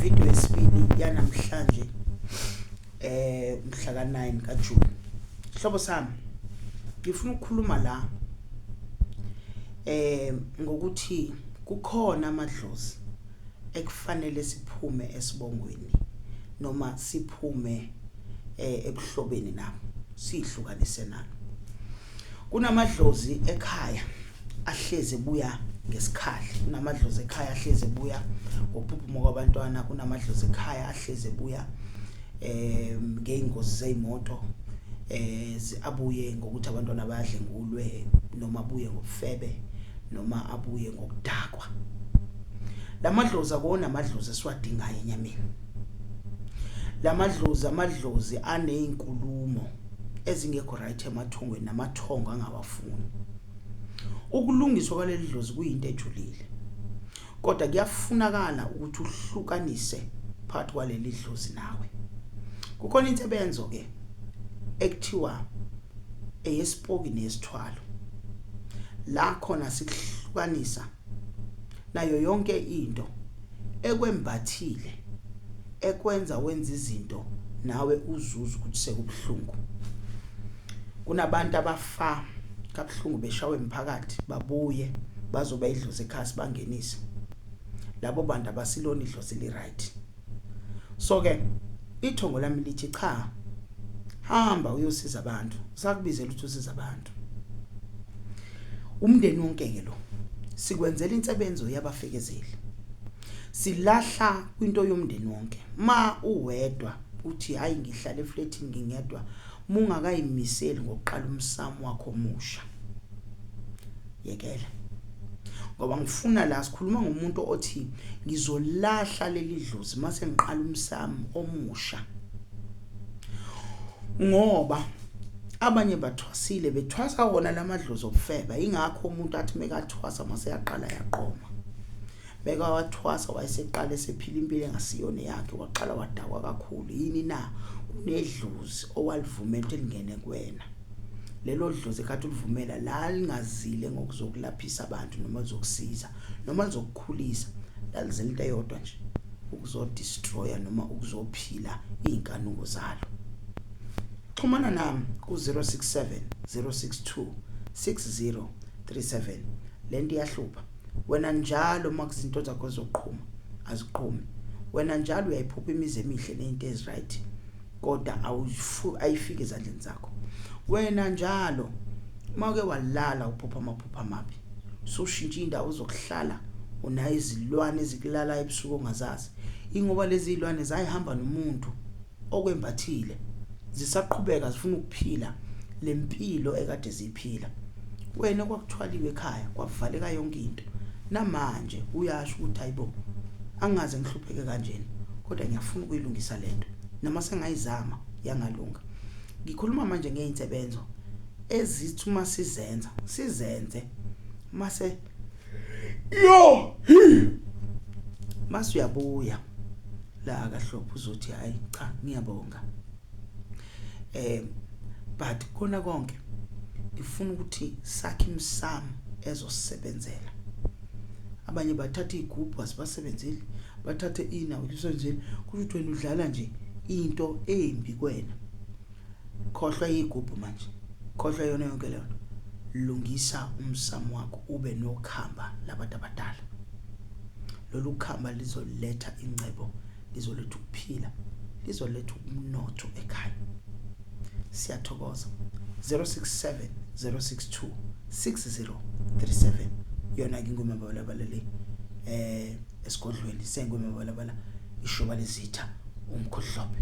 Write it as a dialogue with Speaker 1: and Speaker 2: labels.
Speaker 1: Video yesibili yanamhlanje mhla ka9 kaJune. Hlobo sami, ngifuna ukukhuluma la ngokuthi kukhona amadlozi ekufanele siphume esibongweni noma siphume ebuhlobeni nabo sihlukanise nalo. Kunamadlozi ekhaya ahleze buya ngesikhali, kunamadlozi ekhaya ahleze buya ngokuphuphuma kwabantwana, kunamadlozi ekhaya ahleze buya ngeingozi zeimoto, abuye ngokuthi abantwana bayadlengulwe noma abuye ngobufebe noma abuye ngokudakwa. Lamadlozi akona amadlozi esiwadingayo enyameni. Amadlozi aneinkulumo ezingekho right emathongweni namathongo angawafuni. Ukulungiswa kwaleli dlozi kuyinto ejulile, kodwa kuyafunakala ukuthi uhlukanise phakathi kwaleli dlozi nawe. Kukhona insebenzo ke ekuthiwa eyesipoki nesithwalo, la khona sikuhlukanisa nayo yonke into ekwembathile ekwenza wenza izinto nawe uzuza ukuthi sekubhlungu. Kunabantu abafa kabhlungu beshawe emphakathi babuye bazoba idlozi ekhasi bangenise. Labo bantu abasilona idlozi li right. So ke ithongo lami lithi cha, hamba uyosiza abantu, sakubizela ukuthi usiza abantu. Umndeni wonke ke lo sikwenzela insebenzo yabafekezeli, silahla kwinto yomndeni wonke. Ma uwedwa uthi hayi ngihlala eflatini ngingedwa, mungakayimiseli ngokuqala umsamo wakho omusha, yekela. Ngoba ngifuna la sikhuluma ngomuntu othi ngizolahla leli dlozi mase ngiqala umsamo omusha. Ngoba abanye bathwasile bethwasa wona lamadlozi obufeba, ingakho umuntu athi mekathwasa mase yaqala yaqoma. Beka wathwasa wayeseqala esephila impilo engasiyona yakhe, waqala wadakwa kakhulu. Yini na kunedlozi owalivumela elingene kuwena. Lelo dlozi ekade ulivumela la lingazile ngokuzokulaphisa abantu noma lizokusiza noma lizokukhulisa, lalizela into eyodwa nje, ukuzodestroya noma ukuzophila inkanuko zalo. Xhumana nami ku-067 062 6037. Lento iyahlupha. Wena njalo makuzinto zakho zoqhuma aziqhumi. Wena njalo uyayiphupha imizi emihle nezinto eziright, kodwa ayifike ezandleni zakho. Wena njalo make walala uphupha amaphupha amabi, ushintsha indawo zokuhlala, unayo izilwane ezikulala ebusuku ongazazi. Ingoba lezi izilwane zayihamba nomuntu okwembathile, zisaqhubeka zifuna ukuphila lempilo ekade ziphila. Wena kwakuthwaliwe ekhaya, kwavaleka yonke into. Namanje uyasho ukuthi hayibo, angaze ngihlupheke kanjeni, kodwa ngiyafuna ukuyilungisa lento. Noma sengayizama yangalunga. Ngikhuluma manje ngeinsebenzo ezithi uma sizenze mase mase uyabuya la kaHlophe uzothi hayi cha ngiyabonga. But kona konke ngifuna ukuthi sakhe imsamo ezosebenzela. Abanye bathatha igubhu asibasebenzeli, bathathe inawo lisenzeli, kuthi wena udlala nje into embi kuwena. Khohlwa igubhu manje, khohlwa yona yonke leyo. Lungisa umsamo wakho ube nokhamba labantu abadala. Lolu khamba lizoletha ingcebo, lizoletha ukuphila, lizoletha umnotho ekhaya. Siyathokoza. 067 062 6037. Yona ngingoma babalale esigodlweni sengoma babalala ishoba lezitha umkhohlophe.